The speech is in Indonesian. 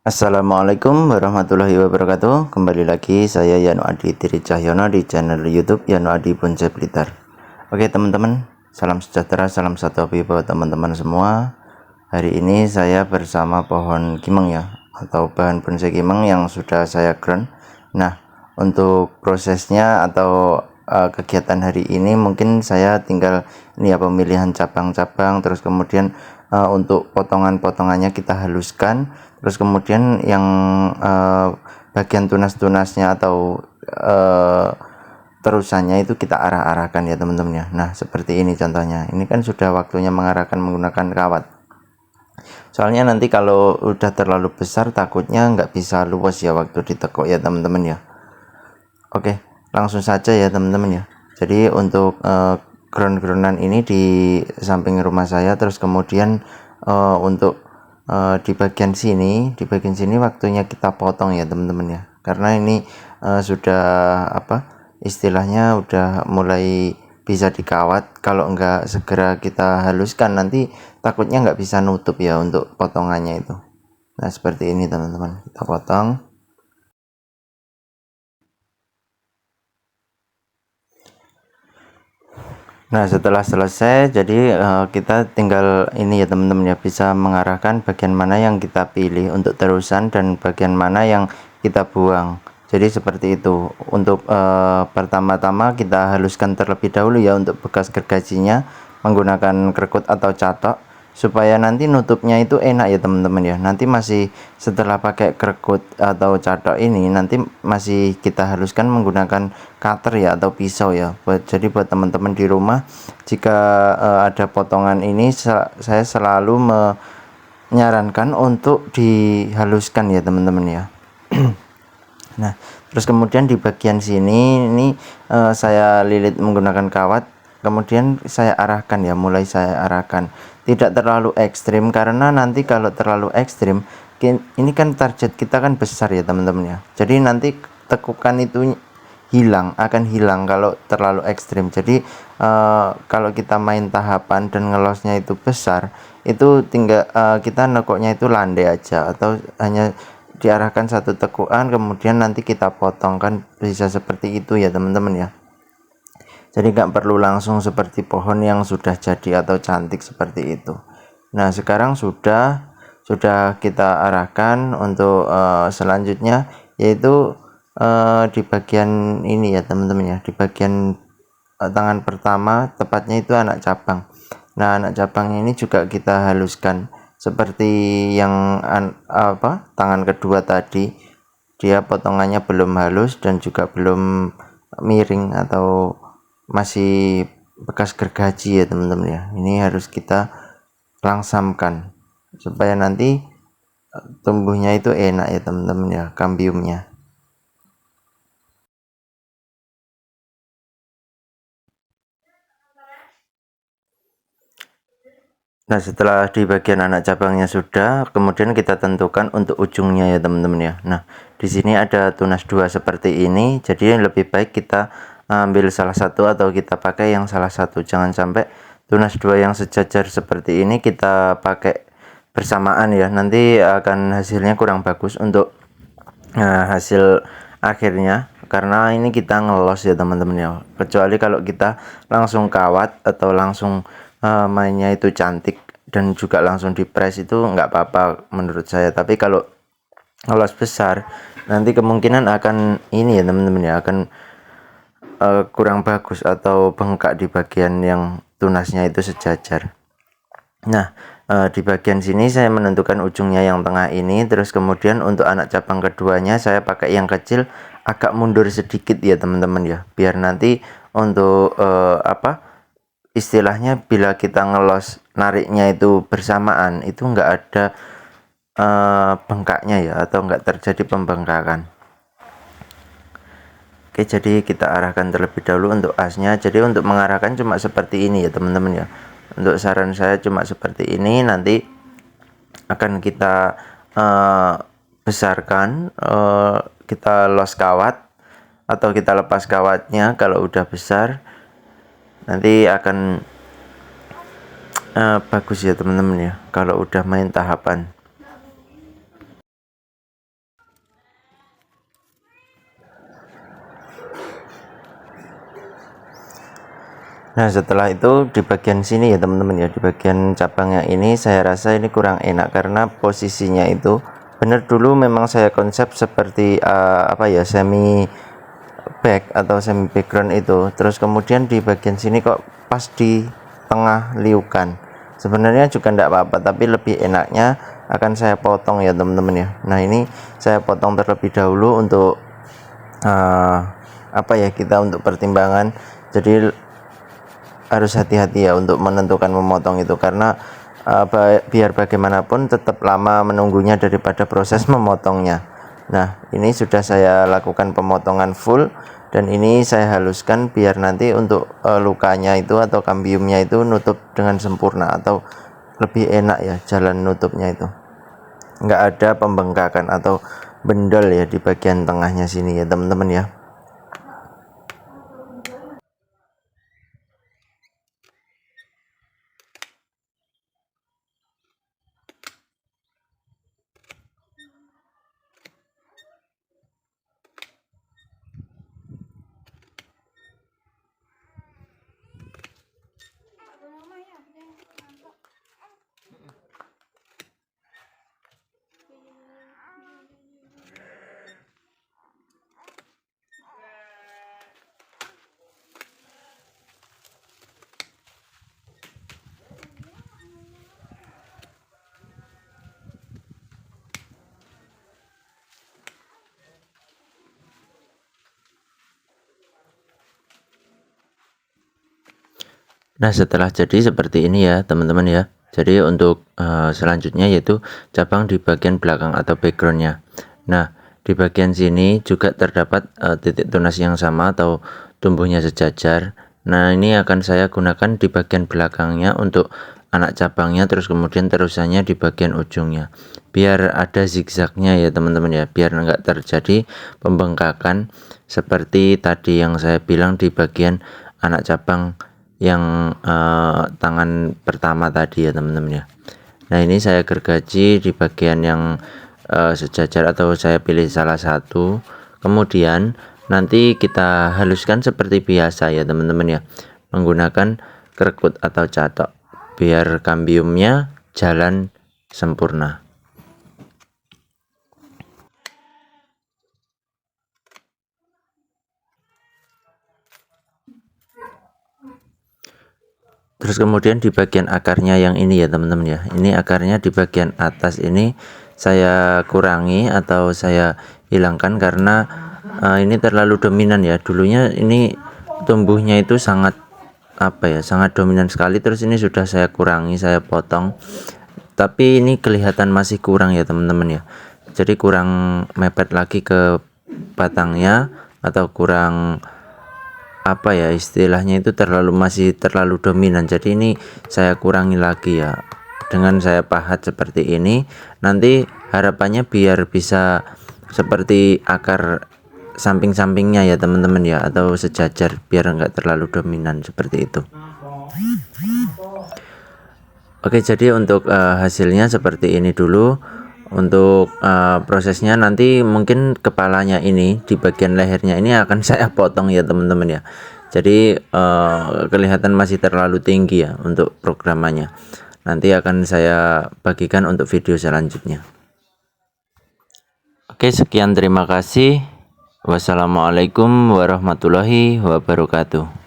Assalamualaikum warahmatullahi wabarakatuh. Kembali lagi saya Yano Adi Tiri Cahyono di channel YouTube Yano Adi Bonsai Blitar. Oke teman-teman, salam sejahtera, salam satu hobi buat teman-teman semua. Hari ini saya bersama pohon kimeng ya, atau bahan bonsai kimeng yang sudah saya ground. Nah, untuk prosesnya atau kegiatan hari ini mungkin saya tinggal ini ya, pemilihan cabang-cabang, terus kemudian untuk potongan-potongannya kita haluskan, terus kemudian yang bagian tunas-tunasnya atau terusannya itu kita arah-arahkan ya teman-teman ya. Nah seperti ini contohnya, ini kan sudah waktunya mengarahkan menggunakan kawat, soalnya nanti kalau udah terlalu besar takutnya nggak bisa luas ya waktu ditekuk ya teman-teman ya. Oke, langsung saja ya teman-teman ya. Jadi untuk ground-groundan ini di samping rumah saya, terus kemudian untuk di bagian sini waktunya kita potong ya teman-teman ya. Karena ini sudah istilahnya udah mulai bisa dikawat. Kalau enggak segera kita haluskan nanti takutnya nggak bisa nutup ya untuk potongannya itu. Nah seperti ini teman-teman, kita potong. Nah setelah selesai, jadi kita tinggal ini ya teman-teman ya, bisa mengarahkan bagian mana yang kita pilih untuk terusan dan bagian mana yang kita buang. Jadi seperti itu. Untuk pertama-tama kita haluskan terlebih dahulu ya untuk bekas gergajinya menggunakan krekut atau catok, supaya nanti nutupnya itu enak ya teman-teman ya. Nanti masih setelah pakai krekut atau catok ini nanti masih kita haluskan menggunakan cutter ya atau pisau ya. Jadi buat teman-teman di rumah, jika ada potongan ini saya selalu menyarankan untuk dihaluskan ya teman-teman ya. Nah terus kemudian di bagian sini ini saya lilit menggunakan kawat, kemudian saya arahkan ya, mulai saya arahkan tidak terlalu ekstrim, karena nanti kalau terlalu ekstrim ini kan target kita kan besar ya teman-teman ya, jadi nanti tekukan itu akan hilang kalau terlalu ekstrim. Jadi kalau kita main tahapan dan ngelosnya itu besar, itu tinggal kita nekuknya itu landai aja, atau hanya diarahkan satu tekukan kemudian nanti kita potong, kan bisa seperti itu ya teman-teman ya. Jadi nggak perlu langsung seperti pohon yang sudah jadi atau cantik seperti itu. Nah sekarang sudah kita arahkan untuk selanjutnya, yaitu di bagian ini ya teman-teman ya, di bagian tangan pertama, tepatnya itu anak cabang. Nah anak cabang ini juga kita haluskan seperti yang tangan kedua tadi, dia potongannya belum halus dan juga belum miring atau masih bekas gergaji ya teman-teman ya. Ini harus kita langsamkan supaya nanti tumbuhnya itu enak ya teman-teman ya, kambiumnya. Nah setelah di bagian anak cabangnya sudah, kemudian kita tentukan untuk ujungnya ya teman-teman ya. Nah di sini ada tunas dua seperti ini, jadi lebih baik kita ambil salah satu atau kita pakai yang salah satu. Jangan sampai tunas dua yang sejajar seperti ini kita pakai bersamaan ya, nanti akan hasilnya kurang bagus untuk hasil akhirnya, karena ini kita ngelos ya teman-teman ya. Kecuali kalau kita langsung kawat atau langsung mainnya itu cantik dan juga langsung di press, itu nggak apa-apa menurut saya. Tapi kalau ngelos besar nanti kemungkinan akan ini ya teman-teman ya, akan kurang bagus atau bengkak di bagian yang tunasnya itu sejajar. Nah di bagian sini saya menentukan ujungnya yang tengah ini, terus kemudian untuk anak cabang keduanya saya pakai yang kecil agak mundur sedikit ya teman-teman ya, biar nanti untuk istilahnya bila kita ngelos nariknya itu bersamaan, itu enggak ada bengkaknya ya, atau enggak terjadi pembengkakan. Oke, jadi kita arahkan terlebih dahulu untuk asnya. Jadi untuk mengarahkan cuma seperti ini ya teman-teman ya. Untuk saran saya cuma seperti ini, nanti akan kita besarkan, kita los kawat atau kita lepas kawatnya kalau udah besar, nanti akan bagus ya teman-teman ya kalau udah main tahapan. Nah setelah itu di bagian sini ya teman-teman ya, di bagian cabangnya ini saya rasa ini kurang enak karena posisinya itu bener dulu memang saya konsep seperti apa ya, semi back atau semi background itu, terus kemudian di bagian sini kok pas di tengah liukan. Sebenarnya juga tidak apa-apa, tapi lebih enaknya akan saya potong ya teman-teman ya. Nah ini saya potong terlebih dahulu untuk apa ya, kita untuk pertimbangan, jadi harus hati-hati ya untuk menentukan memotong itu, karena biar bagaimanapun tetap lama menunggunya daripada proses memotongnya. Nah ini sudah saya lakukan pemotongan full, dan ini saya haluskan biar nanti untuk lukanya itu atau kambiumnya itu nutup dengan sempurna, atau lebih enak ya jalan nutupnya itu, nggak ada pembengkakan atau bendol ya di bagian tengahnya sini ya teman-teman ya. Nah setelah jadi seperti ini ya teman-teman ya, jadi untuk selanjutnya yaitu cabang di bagian belakang atau backgroundnya. Nah di bagian sini juga terdapat titik tunas yang sama atau tumbuhnya sejajar. Nah ini akan saya gunakan di bagian belakangnya untuk anak cabangnya, terus kemudian terusannya di bagian ujungnya, biar ada zigzagnya ya teman-teman ya, biar enggak terjadi pembengkakan seperti tadi yang saya bilang di bagian anak cabang yang tangan pertama tadi ya teman-teman ya. Nah ini saya gergaji di bagian yang sejajar, atau saya pilih salah satu, kemudian nanti kita haluskan seperti biasa ya teman-teman ya, menggunakan kerekut atau catok biar kambiumnya jalan sempurna. Terus kemudian di bagian akarnya yang ini ya teman-teman ya, ini akarnya di bagian atas ini saya kurangi atau saya hilangkan karena ini terlalu dominan ya. Dulunya ini tumbuhnya itu sangat apa ya, sangat dominan sekali, terus ini sudah saya kurangi, saya potong, tapi ini kelihatan masih kurang ya teman-teman ya, jadi kurang mepet lagi ke batangnya, atau kurang apa ya istilahnya itu, masih terlalu dominan. Jadi ini saya kurangi lagi ya dengan saya pahat seperti ini. Nanti harapannya biar bisa seperti akar samping-sampingnya ya teman-teman ya, atau sejajar biar enggak terlalu dominan seperti itu. Oke, jadi untuk hasilnya seperti ini dulu. Untuk prosesnya nanti mungkin kepalanya ini di bagian lehernya ini akan saya potong ya teman-teman ya. Jadi kelihatan masih terlalu tinggi ya untuk programannya. Nanti akan saya bagikan untuk video selanjutnya. Oke, sekian, terima kasih. Wassalamualaikum warahmatullahi wabarakatuh.